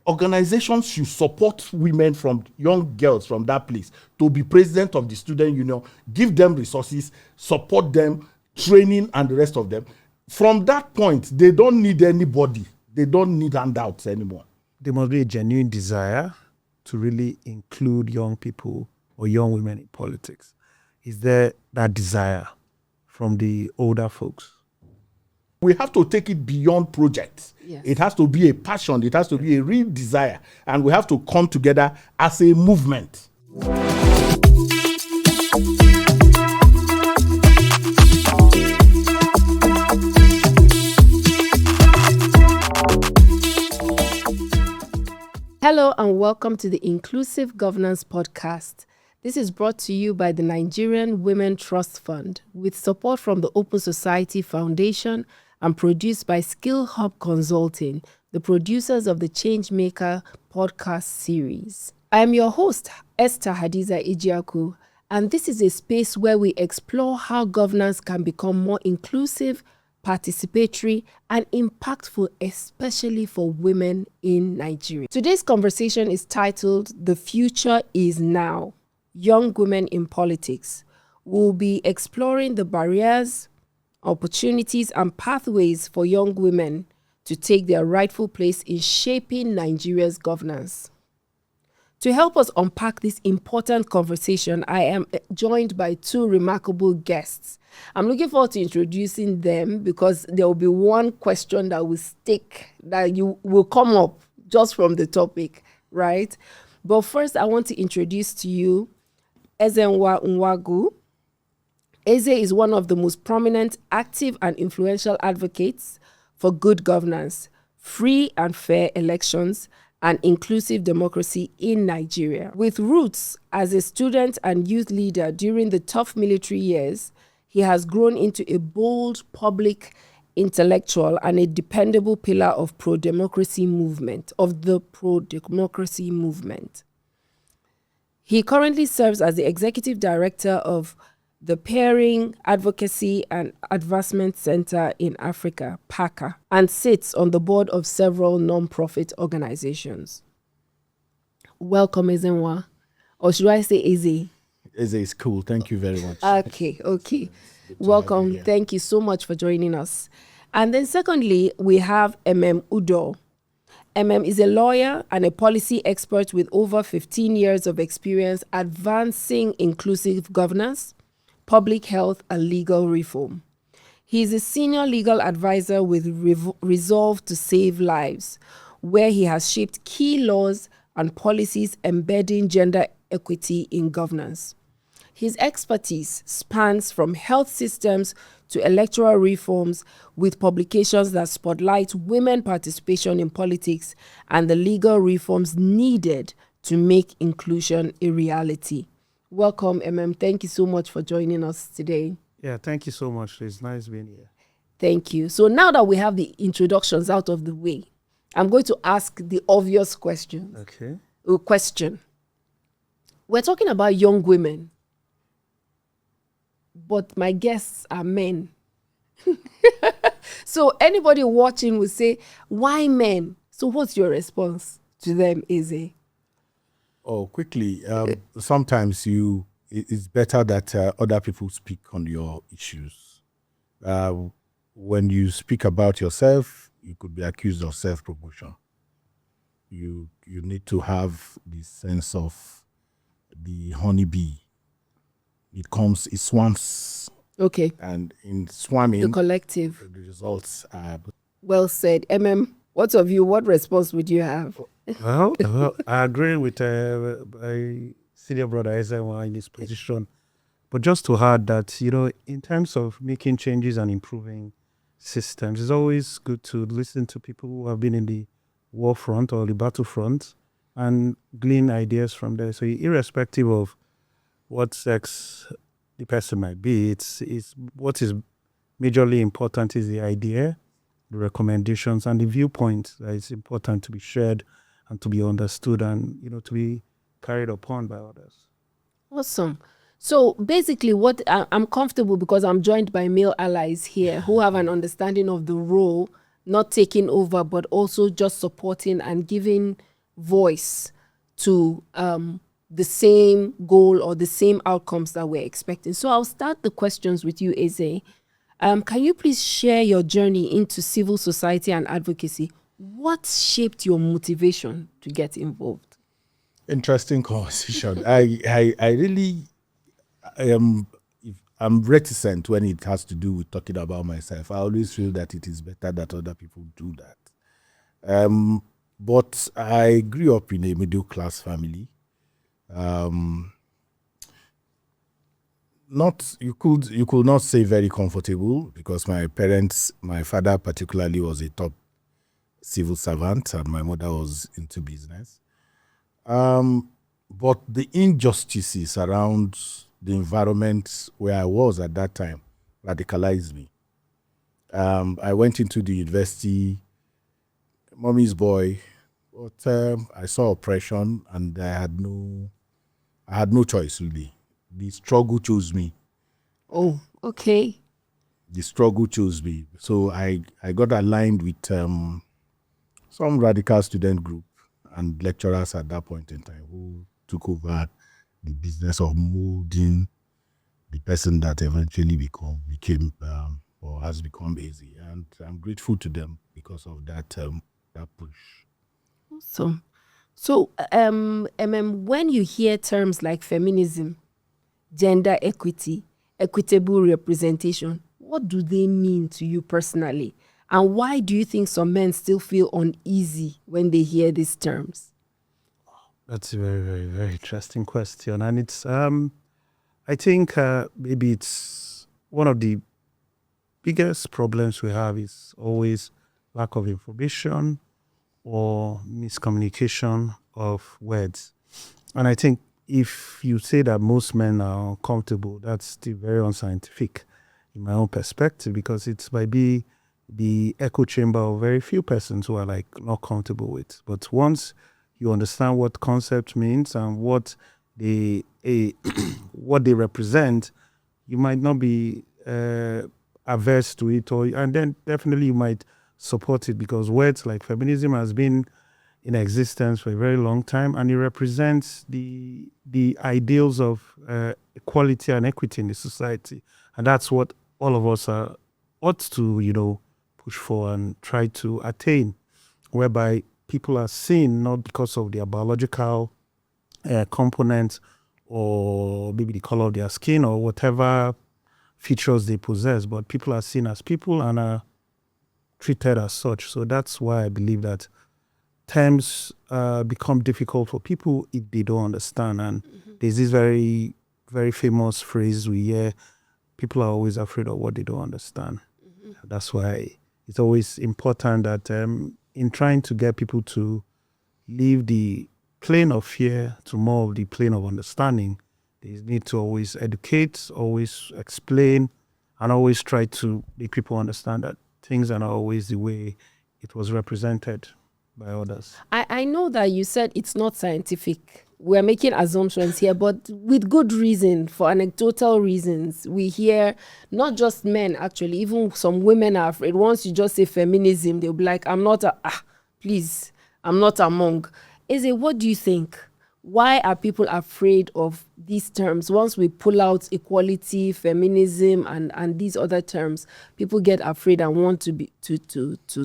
organizations should support women young girls from that place to be president of the student union, give them resources, support them, training and the rest of them. From that point, they don't need anybody. They don't need handouts anymore. There must be a genuine desire to really include young people or young women in politics. Is there that desire from the older folks? We have to take it beyond projects. Yes. It has to be a passion. It has to be a real desire. And we have to come together as a movement. Hello and welcome to the Inclusive Governance Podcast. This is brought to you by the Nigerian Women Trust Fund with support from the Open Society Foundation and produced by Skill Hub Consulting, the producers of the Changemaker podcast series. I am your host, Esther Hadiza Ijiaku, and this is a space where we explore how governance can become more inclusive, participatory, and impactful, especially for women in Nigeria. Today's conversation is titled, The Future is Now, Young Women in Politics. We'll be exploring the barriers, opportunities, and pathways for young women to take their rightful place in shaping Nigeria's governance. To help us unpack this important conversation, I am joined by two remarkable guests. I'm looking forward to introducing them because there will be one question that will stick, that you will come up just from the topic, right? But first, I want to introduce to you Ezenwa Nwagwu. Eze is one of the most prominent, active, and influential advocates for good governance, free and fair elections, and inclusive democracy in Nigeria. With roots as a student and youth leader during the tough military years, he has grown into a bold public intellectual and a dependable pillar of the pro-democracy movement. He currently serves as the executive director of the Pairing, Advocacy and Advancement Center in Africa, PACA, and sits on the board of several non-profit organizations. Welcome, Ezenwa. Or should I say Eze? Eze is cool. Thank you very much. Okay. Welcome. Thank you so much for joining us. And then secondly, we have Emem Udoh. Emem is a lawyer and a policy expert with over 15 years of experience advancing inclusive governance, public health, and legal reform. He is a senior legal advisor with Resolve to Save Lives, where he has shaped key laws and policies embedding gender equity in governance. His expertise spans from health systems to electoral reforms, with publications that spotlight women participation in politics and the legal reforms needed to make inclusion a reality. Welcome, Emem. Thank you so much for joining us today. Yeah, thank you so much. It's nice being here. Thank you. So now that we have the introductions out of the way, I'm going to ask the obvious question. Okay. We're talking about young women, but my guests are men. So anybody watching will say, why men? So what's your response to them, Eze? Oh, quickly. Sometimes it's better that other people speak on your issues. When you speak about yourself, you could be accused of self-promotion. You need to have the sense of the honeybee. It swarms. Okay. And in swarming, the collective, the results are... Well said. What of you? What response would you have? Well, I agree with my senior brother Ezenwa in his position. But just to add that, in terms of making changes and improving systems, it's always good to listen to people who have been in the war front or the battlefront and glean ideas from there. So irrespective of what sex the person might be, it's what is majorly important is the idea, the recommendations, and the viewpoint that is important to be shared and to be understood and, to be carried upon by others. Awesome. So basically what I'm comfortable because I'm joined by male allies here who have an understanding of the role, not taking over, but also just supporting and giving voice to the same goal or the same outcomes that we're expecting. So I'll start the questions with you, Eze. Can you please share your journey into civil society and advocacy? What shaped your motivation to get involved? Interesting conversation. I really I'm reticent when it has to do with talking about myself. I always feel that it is better that other people do that. But I grew up in a middle class family. Not you could not say very comfortable, because my father particularly was a top civil servant and my mother was into business. But the injustices around the environment where I was at that time radicalized me. I went into the university, mommy's boy, but I saw oppression and I had no choice, really. The struggle chose me. Oh, okay. The struggle chose me. So I got aligned with some radical student group and lecturers at that point in time who took over the business of molding the person that eventually became or has become easy. And I'm grateful to them because of that push. Awesome. So, when you hear terms like feminism, gender equity, equitable representation, what do they mean to you personally? And why do you think some men still feel uneasy when they hear these terms? That's a very, very, very interesting question. And it's, I think maybe it's one of the biggest problems we have is always lack of information or miscommunication of words. And I think if you say that most men are uncomfortable, that's still very unscientific in my own perspective, because it might be the echo chamber of very few persons who are like not comfortable with. But once you understand what concept means and what they represent, you might not be averse to it, and then definitely you might support it, because words like feminism has been in existence for a very long time, and it represents the ideals of equality and equity in the society, and that's what all of us ought to push for and try to attain, whereby people are seen not because of their biological components or maybe the color of their skin or whatever features they possess, but people are seen as people and are treated as such. So that's why I believe that terms become difficult for people if they don't understand. And there's this very, very famous phrase we hear: people are always afraid of what they don't understand. That's why it's always important that in trying to get people to leave the plane of fear to more of the plane of understanding, they need to always educate, always explain, and always try to make people understand that things are not always the way it was represented by others. I know that you said it's not scientific. We're making assumptions here, but with good reason, for anecdotal reasons. We hear not just men, actually, even some women are afraid. Once you just say feminism, they'll be like, I'm not among. Eze, what do you think? Why are people afraid of these terms? Once we pull out equality, feminism, and these other terms, people get afraid and want to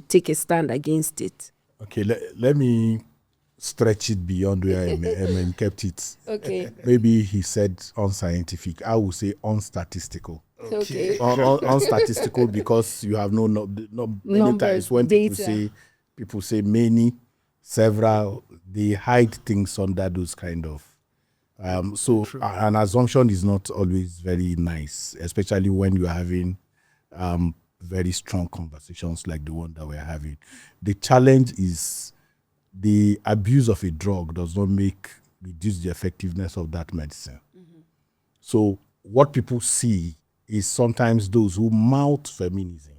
take a stand against it. Okay, let me stretch it beyond where Emem kept it. Okay. Maybe he said unscientific. I would say unstatistical. Okay. Unstatistical, because you have no many times when people say many, several, they hide things under those kind of. So an assumption is not always very nice, especially when you're having very strong conversations like the one that we're having. The challenge is the abuse of a drug does not reduce the effectiveness of that medicine. So what people see is sometimes those who mouth feminism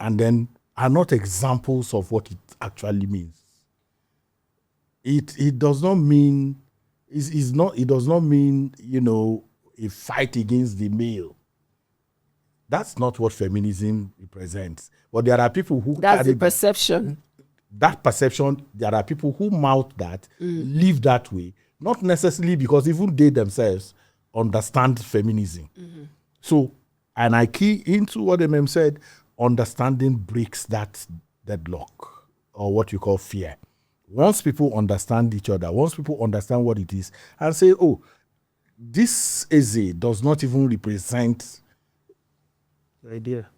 and then are not examples of what it actually means. It does not mean it does not mean a fight against the male. That's not what feminism represents. But there are people who that's the perception. that perception, there are people who mouth that, live that way, not necessarily because even they themselves understand feminism. So, and I key into what Emem said, understanding breaks that deadlock, or what you call fear. Once people understand each other, once people understand what it is, and say, oh, this Eze does not even represent The idea.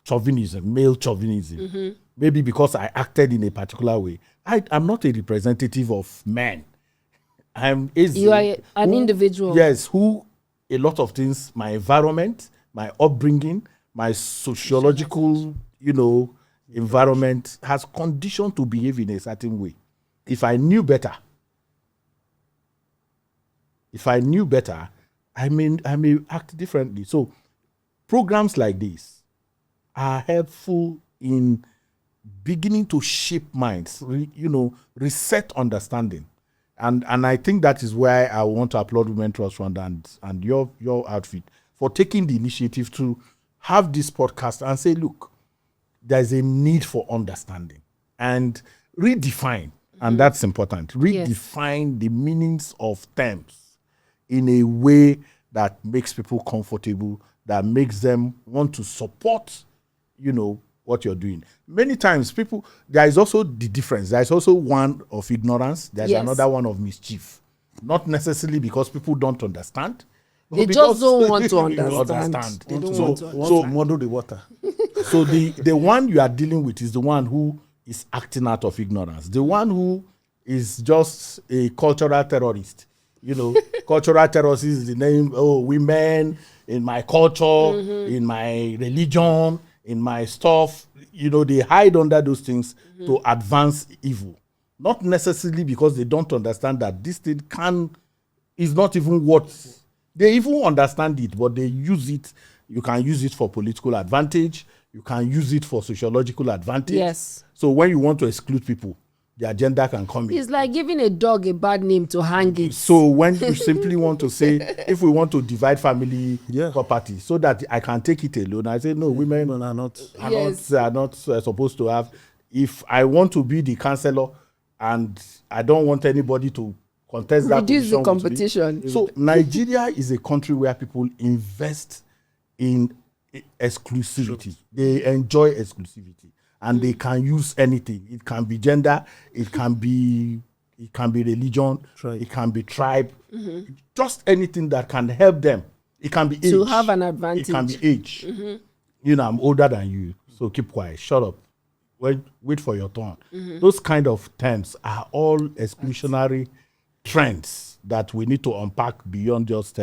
chauvinism, male chauvinism. Maybe because I acted in a particular way. I'm not a representative of men. I'm Eze. You are an individual. Yes, who a lot of things, my environment, my upbringing, my sociological, environment has conditioned to behave in a certain way. If I knew better, I may act differently. So programs like this are helpful in beginning to shape minds, reset understanding. And I think that is why I want to applaud Women Trust Fund and your outfit for taking the initiative to have this podcast and say, look, there's a need for understanding and redefine, and that's important, redefine the meanings of terms in a way that makes people comfortable, that makes them want to support, what you're doing. Many times there is also the difference. There is also one of ignorance. There's another one of mischief. Not necessarily because people don't understand. They just don't want to understand. They don't want to model the water. So the one you are dealing with is the one who is acting out of ignorance. The one who is just a cultural terrorist. Cultural terrorist is the name, women in my culture, in my religion, in my stuff, they hide under those things to advance evil. Not necessarily because they don't understand that this thing is not even what they even understand it, but they use it. You can use it for political advantage. You can use it for sociological advantage. Yes. So when you want to exclude people, the agenda can come in. It's like giving a dog a bad name to hang it. So when you simply want to say, if we want to divide family property so that I can take it alone, I say, no, women are not supposed to have. If I want to be the counselor and I don't want anybody to contest that, reduce the competition. So Nigeria is a country where people invest in exclusivity. They enjoy exclusivity. And they can use anything. It can be gender, it can be religion, it can be tribe, just anything that can help them. It can be age. To have an advantage. It can be age. I'm older than you, so keep quiet, shut up, wait for your turn. Those kind of terms are all exclusionary trends that we need to unpack beyond just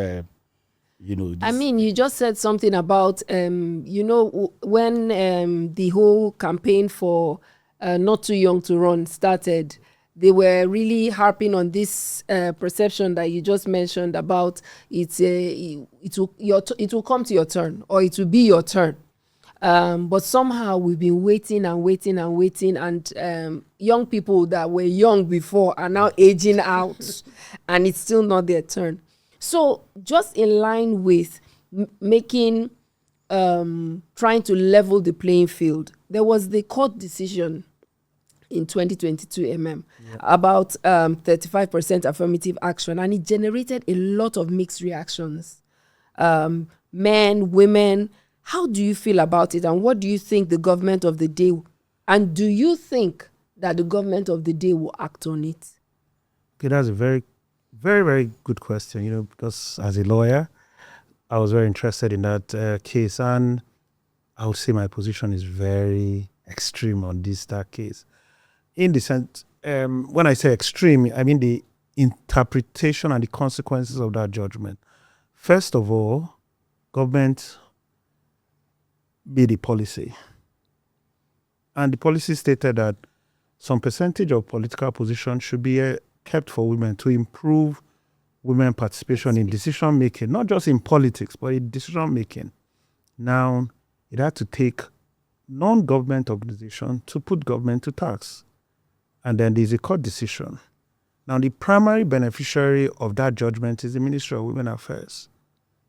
I mean, you just said something about, when the whole campaign for Not Too Young to Run started, they were really harping on this perception that you just mentioned about it will come to your turn, or it will be your turn. But somehow we've been waiting and waiting and waiting, and young people that were young before are now aging out, and it's still not their turn. So just in line with making, trying to level the playing field, there was the court decision in 2022 about 35% affirmative action, and it generated a lot of mixed reactions. Men, women, how do you feel about it, and what do you think the government of the day, and do you think that the government of the day will act on it? Okay, that's a very, very, very good question, because as a lawyer, I was very interested in that case, and I would say my position is very extreme on that case. In the sense, when I say extreme, I mean the interpretation and the consequences of that judgment. First of all, government made a policy, and the policy stated that some percentage of political position should be kept for women to improve women participation in decision making, not just in politics, but in decision making. Now, it had to take non-government organization to put government to tax. And then there's a court decision. Now, the primary beneficiary of that judgment is the Ministry of Women Affairs.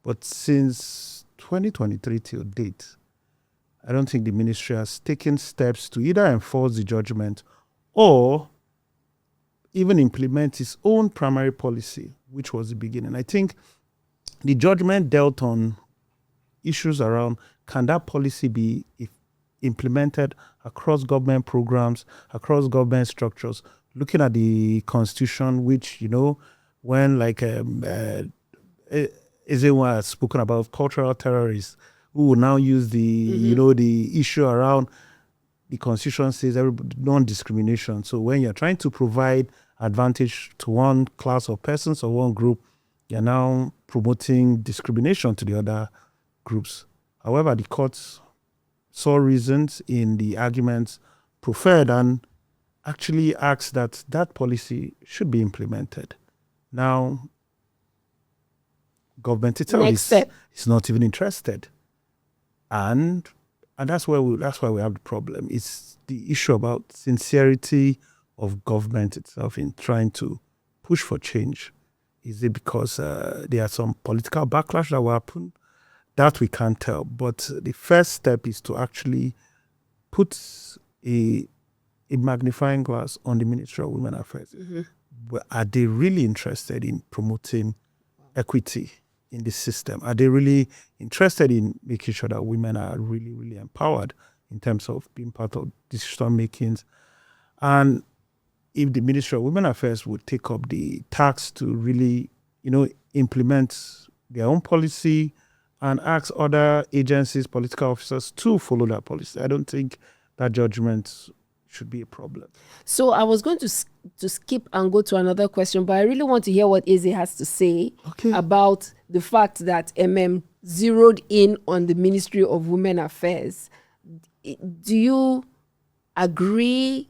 But since 2023 till date, I don't think the ministry has taken steps to either enforce the judgment or even implement its own primary policy, which was the beginning. I think the judgment dealt on issues around, can that policy be implemented across government programs, across government structures, looking at the constitution, which, when Ezenwa has spoken about cultural terrorists, who will now use the, the issue around the constitution says non-discrimination. So when you're trying to provide advantage to one class of persons or one group, you're now promoting discrimination to the other groups. However, the courts saw reasons in the arguments preferred and actually asked that that policy should be implemented. Now, government itself is not even interested. And that's why we have the problem. It's the issue about sincerity of government itself in trying to push for change. Is it because there are some political backlash that will happen? That we can't tell. But the first step is to actually put a magnifying glass on the Ministry of Women Affairs. Are they really interested in promoting equity in the system? Are they really interested in making sure that women are really, really empowered in terms of being part of decision makings? And if the Ministry of Women Affairs would take up the task to really, implement their own policy and ask other agencies, political officers to follow that policy, I don't think that judgment should be a problem. So I was going to skip and go to another question, but I really want to hear what Eze has to say about the fact that Emem zeroed in on the Ministry of Women Affairs. Do you agree?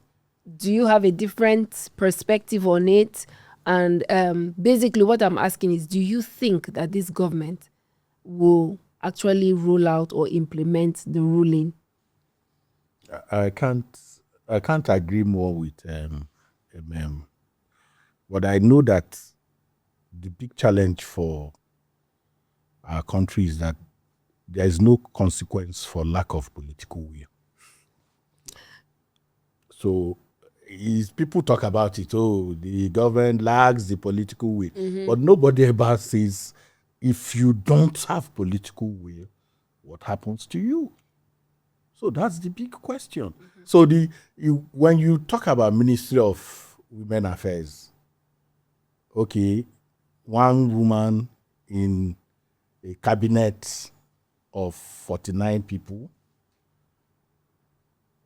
Do you have a different perspective on it? And basically what I'm asking is, do you think that this government will actually roll out or implement the ruling? I can't agree more with Emem. But I know that the big challenge for our country is that there is no consequence for lack of political will. So people talk about it, the government lacks the political will. But nobody ever says, if you don't have political will, what happens to you? So that's the big question. So when you talk about Ministry of Women Affairs, okay, one woman in a cabinet of 49 people,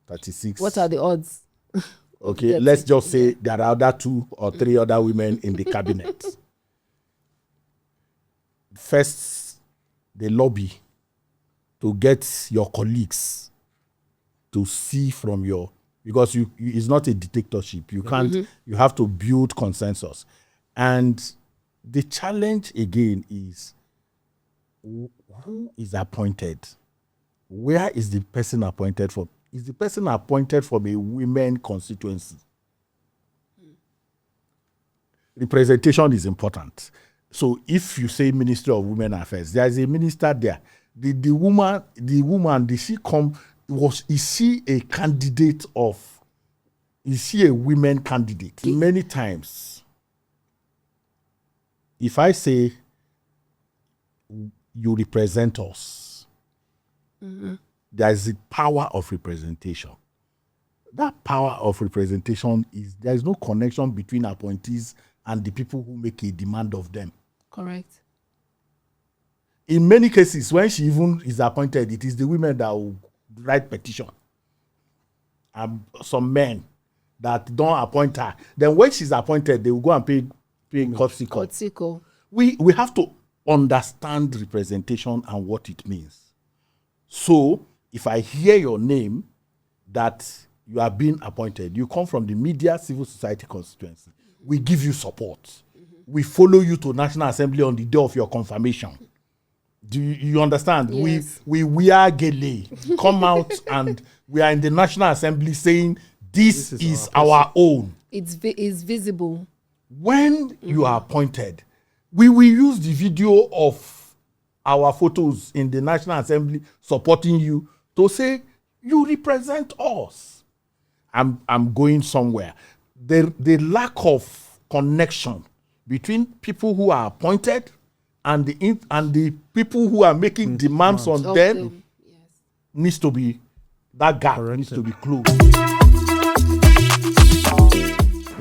36. What are the odds? Okay, let's just say there are other 2 or 3 other women in the cabinet. First, the lobby to get your colleagues to see from because it's not a dictatorship. You can't, you have to build consensus. And the challenge again is, who is appointed? Where is the person appointed from? Is the person appointed from a women constituency? Representation is important. So if you say Ministry of Women Affairs, there is a minister there. The woman, did she come? Is she a candidate of? Is she a women candidate? Many times, if I say you represent us, there is the power of representation. That power of representation there is no connection between appointees and the people who make a demand of them. Correct. In many cases, when she even is appointed, it is the women that will write petition. And some men that don't appoint her. Then when she's appointed, they will go and pay courtesy. We have to understand representation and what it means. So, if I hear your name that you are being appointed, you come from the media civil society constituency, we give you support. We follow you to National Assembly on the day of your confirmation. Do you understand? Yes. We wear gele, come out, and we are in the National Assembly saying this is our own. It's visible. When you are appointed, we will use the video of our photos in the National Assembly supporting you to say you represent us. I'm going somewhere. The lack of connection between people who are appointed and the people who are making demands on them needs to be, that gap needs to be closed.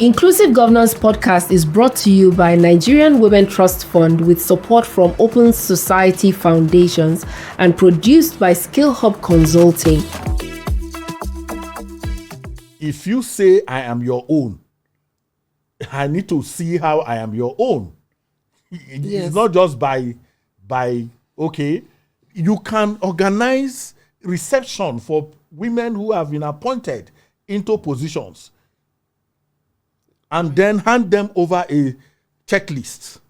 Inclusive Governance Podcast is brought to you by Nigerian Women Trust Fund with support from Open Society Foundations and produced by Skill Hub Consulting. If you say I am your own, I need to see how I am your own. It's not just by okay. You can organize reception for women who have been appointed into positions and then hand them over a checklist.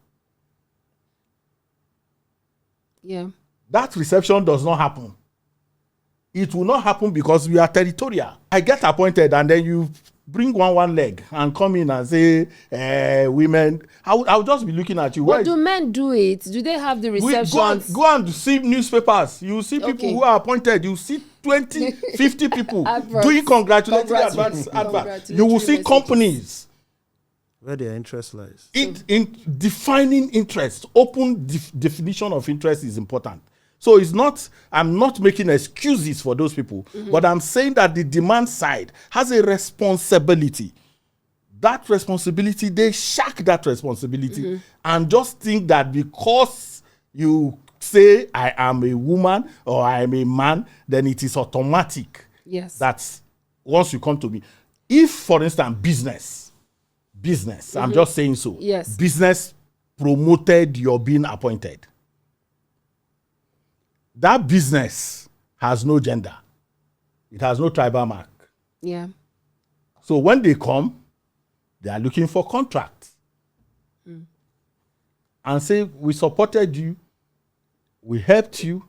Yeah. That reception does not happen. It will not happen because we are territorial. I get appointed and then you bring one leg and come in and say, women, I'll just be looking at you. But do men do it? Do they have the receptions? Go and see newspapers. You see people who are appointed. You see 20, 50 people doing congratulatory adverts. You will see companies. Where their interest lies. In defining interest, open definition of interest is important. So I'm not making excuses for those people, but I'm saying that the demand side has a responsibility. That responsibility, they shack that responsibility and just think that because you say I am a woman or I am a man, then it is automatic. Yes. That's once you come to me. If, for instance, business, I'm just saying so. Yes. Business promoted your being appointed. That business has no gender. It has no tribal mark. Yeah. So when they come, they are looking for contracts. And say, we supported you. We helped you.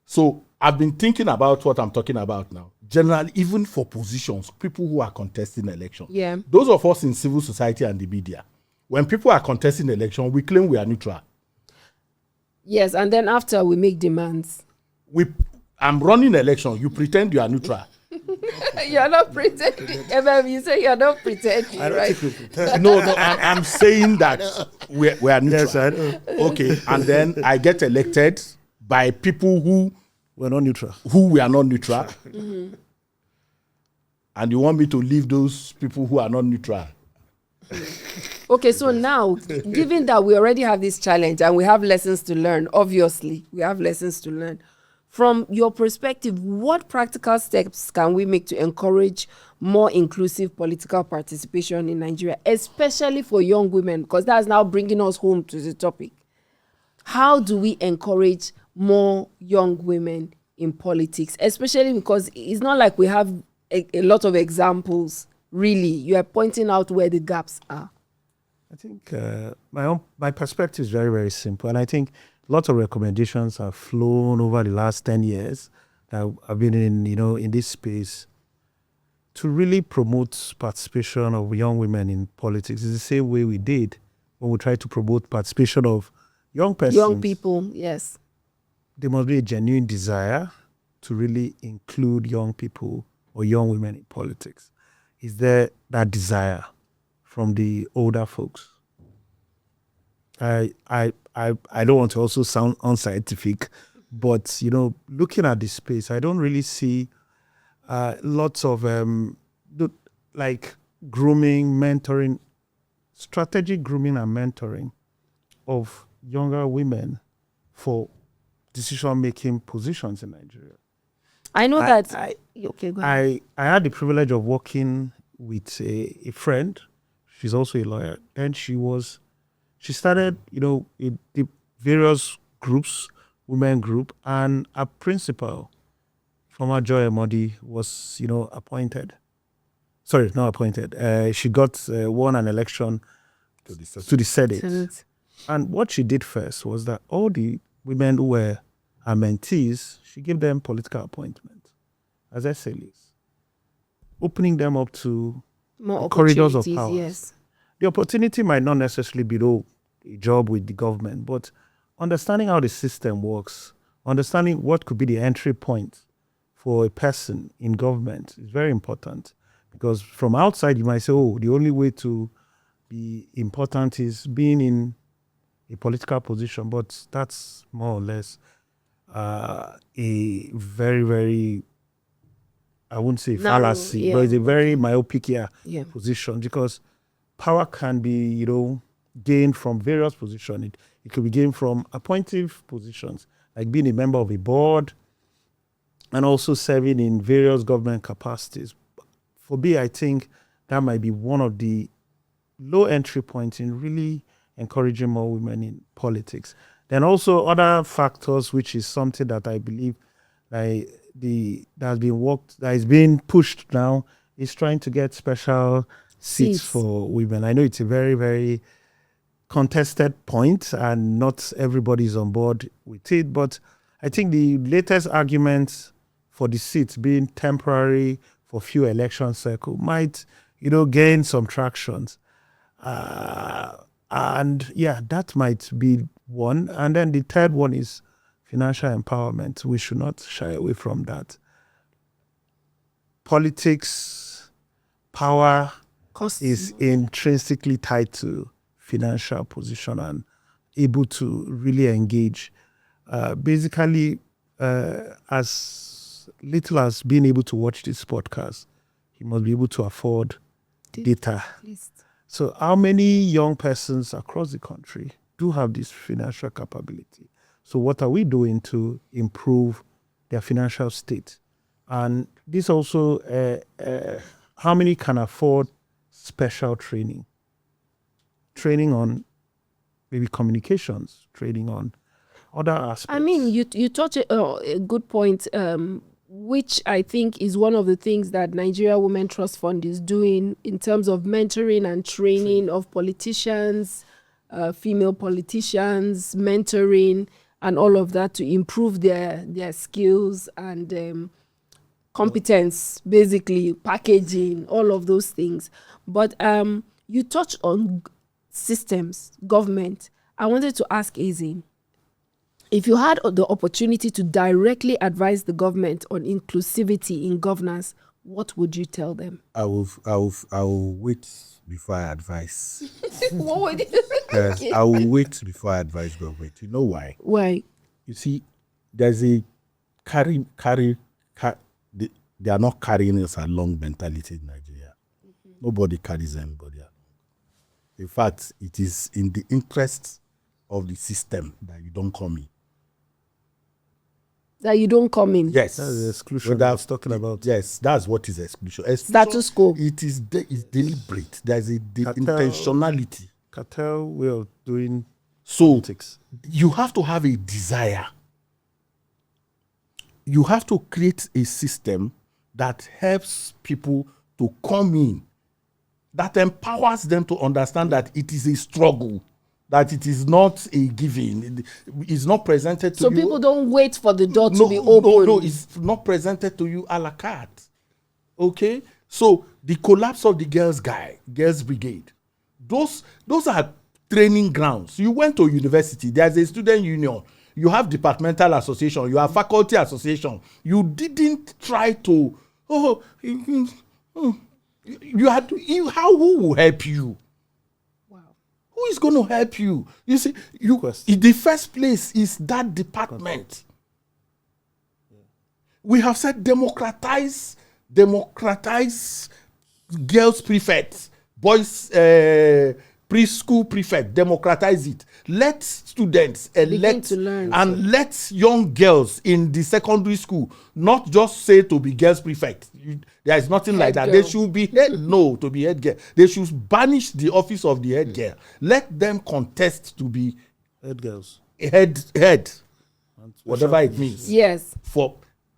So I've been thinking about what I'm talking about now. Generally, even for positions, people who are contesting election. Yeah. Those of us in civil society and the media, when people are contesting election, we claim we are neutral. Yes, and then after we make demands. I'm running election. You pretend you are neutral. You're not pretending. Emem, you say you're not pretending, right? No, I'm saying that we are neutral. Yes, I know. Okay, and then I get elected by people who We're not neutral. we are not neutral. And you want me to leave those people who are not neutral? Okay, so now, given that we already have this challenge and we have lessons to learn, obviously, we have lessons to learn. From your perspective, what practical steps can we make to encourage more inclusive political participation in Nigeria, especially for young women? Because that's now bringing us home to the topic. How do we encourage more young women in politics, especially because it's not like we have a lot of examples, really. You are pointing out where the gaps are. I think my perspective is very, very simple. And I think lots of recommendations have flown over the last 10 years that I've been in this space to really promote participation of young women in politics. It's the same way we did when we tried to promote participation of young persons. Young people, yes. There must be a genuine desire to really include young people or young women in politics. Is there that desire from the older folks? I don't want to also sound unscientific, but looking at this space, I don't really see lots of like grooming, mentoring, strategic grooming and mentoring of younger women for decision-making positions in Nigeria. I know that. Okay, go ahead. I had the privilege of working with a friend. She's also a lawyer. And she started, in the various groups, women group, and a principal, former Joy Emodi, was, appointed. Sorry, not appointed. She won an election to the Senate. And what she did first was that all the women who were her mentees, she gave them political appointments as SLAs, opening them up to more corridors of power. Yes. The opportunity might not necessarily be a job with the government, but understanding how the system works, understanding what could be the entry point for a person in government is very important, because from outside you might say, oh, the only way to be important is being in a political position, but that's more or less a very, very, I wouldn't say Narrow, fallacy, yeah. but it's a very myopic Yeah. position, because power can be, gained from various positions. It could be gained from appointive positions, like being a member of a board and also serving in various government capacities. For me, I think that might be one of the low entry points in really encouraging more women in politics. Then also other factors, which is something that I believe that is being pushed now, is trying to get special seats for women. I know it's a very, very contested point and not everybody is on board with it, but I think the latest argument for the seats being temporary for few election cycle might, gain some tractions. And yeah, that might be one. And then the third one is financial empowerment. We should not shy away from that. Politics, power is intrinsically tied to financial position and able to really engage. Basically, as little as being able to watch this podcast, you must be able to afford data. So how many young persons across the country do have this financial capability? So what are we doing to improve their financial state? And this also, how many can afford special training? Training on maybe communications, training on other aspects. I mean, you touch a good point, which I think is one of the things that Nigeria Women Trust Fund is doing in terms of mentoring and training of politicians, female politicians, mentoring and all of that to improve their skills and competence, basically packaging, all of those things. But you touched on systems, government. I wanted to ask Eze, if you had the opportunity to directly advise the government on inclusivity in governance, what would you tell them? I will wait before I advise. What would you? Yes, I will wait before I advise government. You know why? Why? You see, there's a they are not carrying us along mentality in Nigeria. Nobody carries anybody along. In fact, it is in the interest of the system that you don't come in. That you don't come in. Yes. That's the exclusion that I was talking about. Yes, that's what is exclusion. Status quo. It is it's deliberate. There's a intentionality. Cartel way of doing politics. You have to have a desire. You have to create a system that helps people to come in, that empowers them to understand that it is a struggle, that it is not a giving. It's not presented to you. So people don't wait for the door to be open. No, it's not presented to you a la carte. Okay? So the collapse of the girls' brigade, those are training grounds. You went to university, there's a student union, you have departmental association, you have faculty association. You didn't try to, who will help you? Who is going to help you? You see, in the first place is that department. We have said democratize girls prefects, boys preschool prefect, democratize it. Let students elect and let young girls in the secondary school not just say to be girls prefect. There is nothing like that. They should be to be head girl. They should banish the office of the head girl. Let them contest to be head girls. Head. Whatever it means. Yes.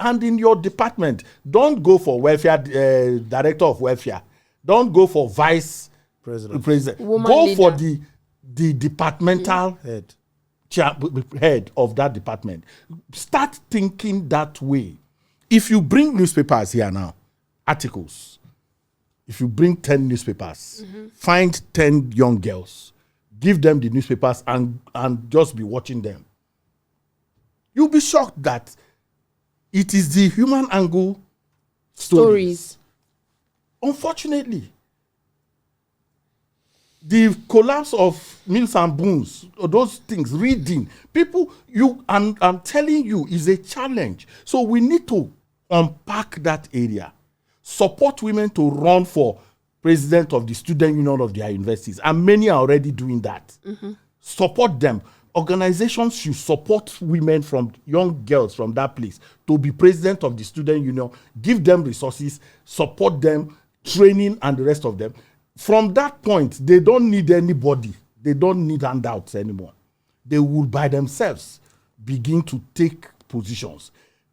And in your department, don't go for welfare, director of welfare. Don't go for vice president. Go leader. For the departmental head of that department. Start thinking that way. If you bring newspapers here now, articles, if you bring 10 newspapers, find 10 young girls, give them the newspapers and just be watching them. You'll be shocked that It is the human angle stories. Unfortunately, the collapse of Mills and Boons, those things, reading, people, I'm telling you, is a challenge. So we need to unpack that area. Support women to run for president of the student union of their universities. And many are already doing that. Support them. Organizations should support women from young girls from that place to be president of the student union, give them resources, support them, training, and the rest of them. From that point, they don't need anybody. They don't need handouts anymore. They will by themselves begin to take positions.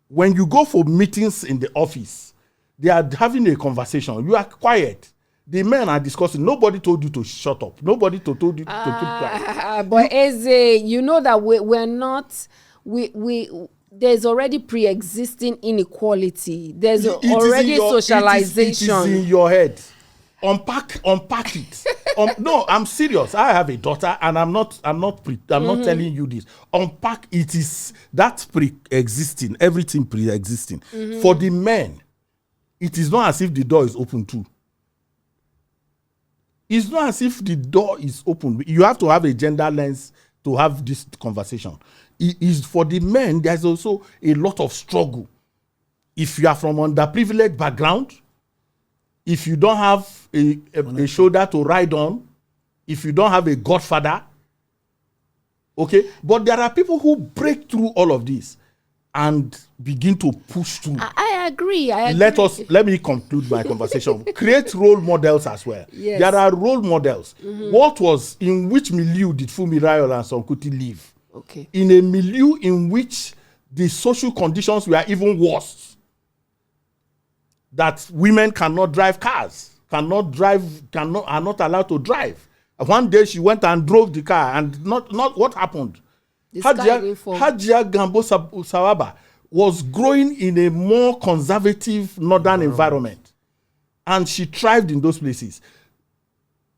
When you go for meetings in the office, they are having a conversation. You are quiet. The men are discussing. Nobody told you to shut up. Nobody told you to keep quiet. But Eze, you know that we're not. There's already pre-existing inequality. There's already socialization. It is in your head. Unpack it. No, I'm serious. I have a daughter, and I'm not telling you this. Unpack it. Is that pre-existing? Everything pre-existing. For the men, it is not as if the door is open too. It's not as if the door is open. You have to have a gender lens to have this conversation. It is for the men. There's also a lot of struggle. If you are from underprivileged background, if you don't have a shoulder to ride on, if you don't have a godfather, okay? But there are people who break through all of this and begin to push through. I agree. Let me conclude my conversation. Create role models as well. Yes. There are role models. In which milieu did Fumi Rayol and Son Kuti live? Okay. In a milieu in which the social conditions were even worse. That women cannot drive cars, are not allowed to drive. One day she went and drove the car, and not what happened? Hajia Gambo Sawaba was growing in a more conservative northern environment, and she thrived in those places.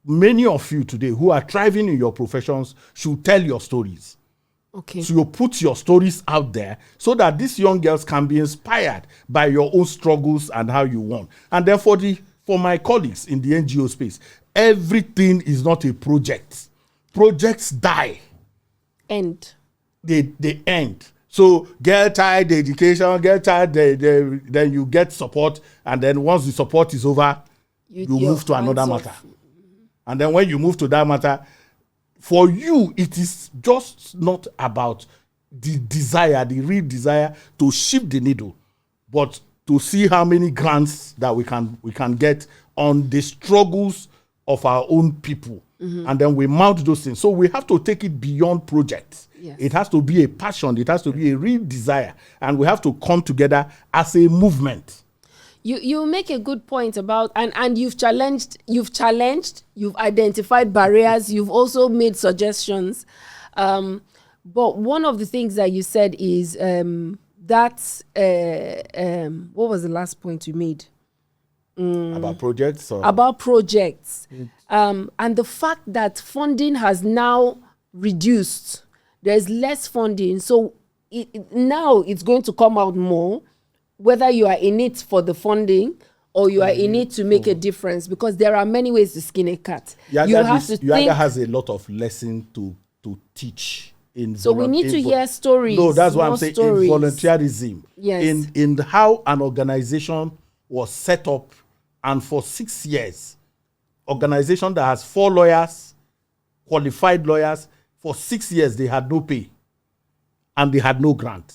Many of you today who are thriving in your professions should tell your stories. Okay. So you put your stories out there so that these young girls can be inspired by your own struggles and how you won. And then for my colleagues in the NGO space, everything is not a project. Projects die. End. They end. So get tired the education, get tired then you get support, and then once the support is over, you move to another matter. And then when you move to that matter, for you, it is just not about the desire, the real desire to shift the needle, but to see how many grants that we can get on the struggles of our own people. And then we mount those things. So we have to take it beyond projects. Yes. It has to be a passion. It has to be a real desire. And we have to come together as a movement. You make a good point about and you've identified barriers, you've also made suggestions. But one of the things that you said is what was the last point you made? About projects? About projects. And the fact that funding has now reduced. There's less funding. So now it's going to come out more, whether you are in it for the funding or you are in it to make a difference, because there are many ways to skin a cat. Yaga has a lot of lessons to teach. So we need to hear stories. No, that's what I'm saying. Stories. In volunteerism. Yes. In how an organization was set up, and for 6 years, organization that has 4 lawyers, qualified lawyers, for 6 years they had no pay and they had no grant.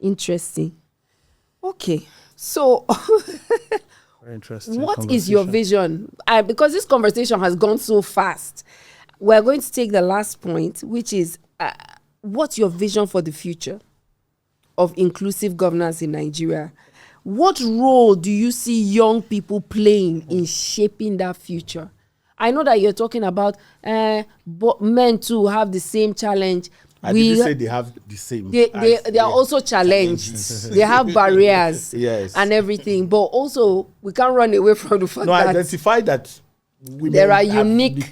Interesting. Okay, so very interesting. What is your vision? Because this conversation has gone so fast, we're going to take the last point, which is what's your vision for the future of inclusive governance in Nigeria? What role do you see young people playing in shaping that future? I know that you're talking about but men too have the same challenge. I didn't say they have the same. They are also challenged. They have barriers and everything. But also, we can't run away from the fact that identify that women there are unique.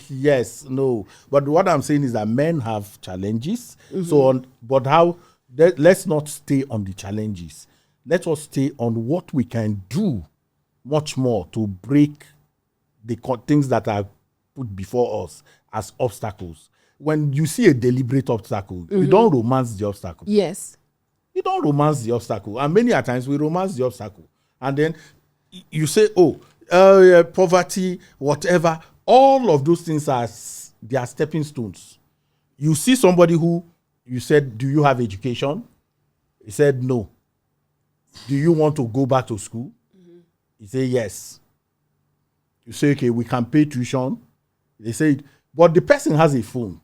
But what I'm saying is that men have challenges. So, but how let's not stay on the challenges. Let us stay on what we can do much more to break the things that are put before us as obstacles. When you see a deliberate obstacle, you don't romance the obstacle. Yes. You don't romance the obstacle. And many a times we romance the obstacle. And then you say, poverty, whatever. All of those things they are stepping stones. You see somebody who, you said, do you have education? He said, no. Do you want to go back to school? He said, yes. You say, okay, we can pay tuition. They say, but the person has a phone.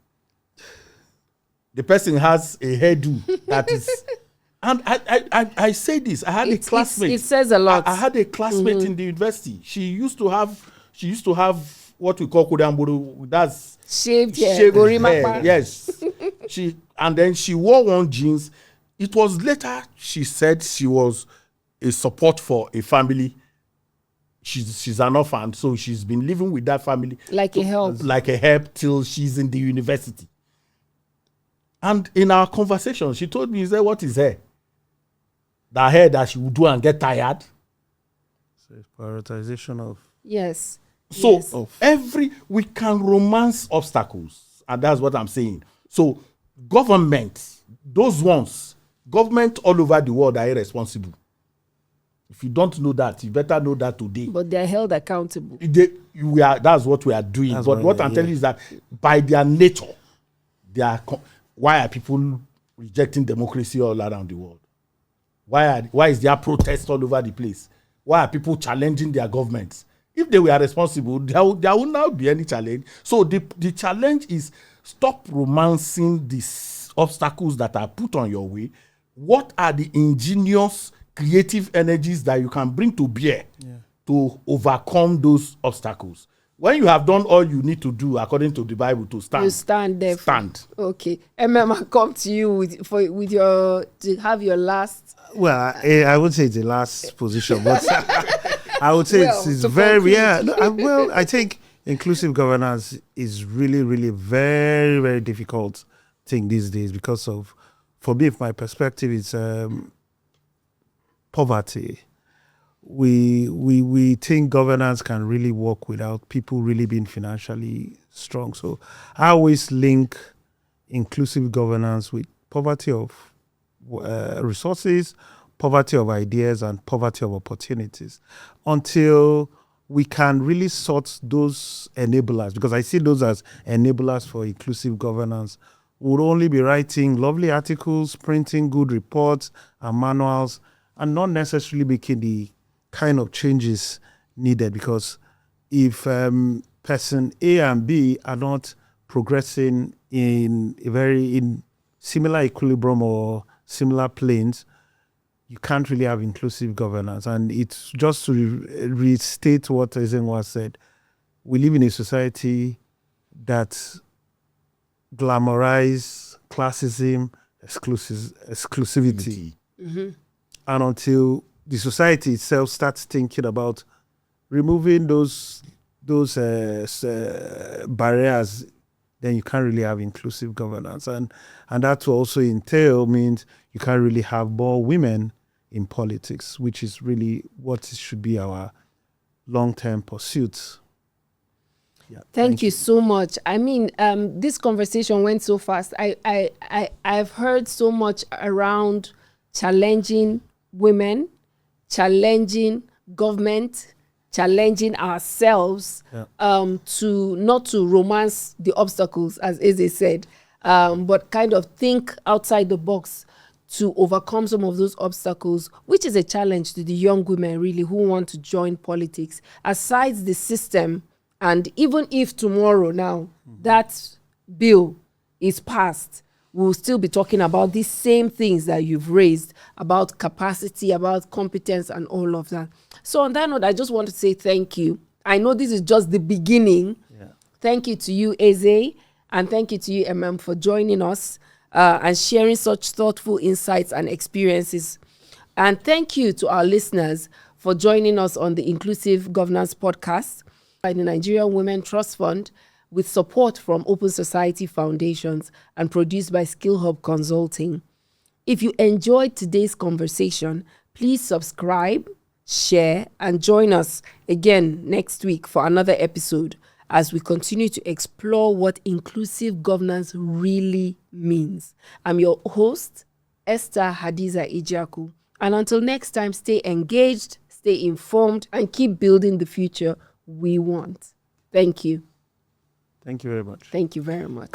The person has a hairdo that is... And I say this. I had a classmate. It says a lot. I had a classmate in the university. She used to have what we call kodamburu. That's shaved hair. Yes. And then she wore one jeans. It was later she said she was a support for a family. She's an orphan, so she's been living with that family like a help till she's in the university. And in our conversation, she told me, what is hair? The hair that she would do and get tired. So it's prioritization of... Yes. So we can romance obstacles. And that's what I'm saying. So government all over the world are irresponsible. If you don't know that, you better know that today. But they're held accountable. That's what we are doing. But what I'm telling you is that by their nature, why are people rejecting democracy all around the world? Why is there protest all over the place? Why are people challenging their governments? If they were responsible, there will not be any challenge. So the challenge is stop romancing these obstacles that are put on your way. What are the ingenious, creative energies that you can bring to bear to overcome those obstacles? When you have done all you need to do according to the Bible to stand, you stand there. Stand. Okay, Emem, I'll come to you to have your last. Well, I would say it's the last position, but I would say it's very I think inclusive governance is really, really very, very difficult thing these days because of, for me, my perspective, it's poverty. We think governance can really work without people really being financially strong. So I always link inclusive governance with poverty of resources, poverty of ideas, and poverty of opportunities. Until we can really sort those enablers, because I see those as enablers for inclusive governance, we would only be writing lovely articles, printing good reports and manuals, and not necessarily making the kind of changes needed. Because if person A and B are not progressing in similar equilibrium or similar planes, you can't really have inclusive governance. And it's just to restate what Ezenwa said. We live in a society that glamorize classism, exclusivity. Mm-hmm. And until the society itself starts thinking about removing those barriers, then you can't really have inclusive governance. And that will also entail means you can't really have more women in politics, which is really what should be our long-term pursuit. Yeah, thank you so much. I mean, this conversation went so fast. I've heard so much around challenging women, challenging government, challenging ourselves, to not to romance the obstacles, as Eze said, but kind of think outside the box to overcome some of those obstacles, which is a challenge to the young women really who want to join politics. Aside the system, and even if tomorrow now that bill is passed, we'll still be talking about these same things that you've raised, about capacity, about competence, and all of that. So on that note, I just want to say thank you. I know this is just the beginning. Yeah. Thank you to you, Eze, and thank you to you, Emem, for joining us and sharing such thoughtful insights and experiences. And thank you to our listeners for joining us on the Inclusive Governance Podcast by the Nigerian Women Trust Fund, with support from Open Society Foundations and produced by Skill Hub Consulting. If you enjoyed today's conversation, please subscribe, share, and join us again next week for another episode as we continue to explore what inclusive governance really means. I'm your host, Esther Hadiza Ijaku. And until next time, stay engaged, stay informed, and keep building the future we want. Thank you. Thank you very much. Thank you very much.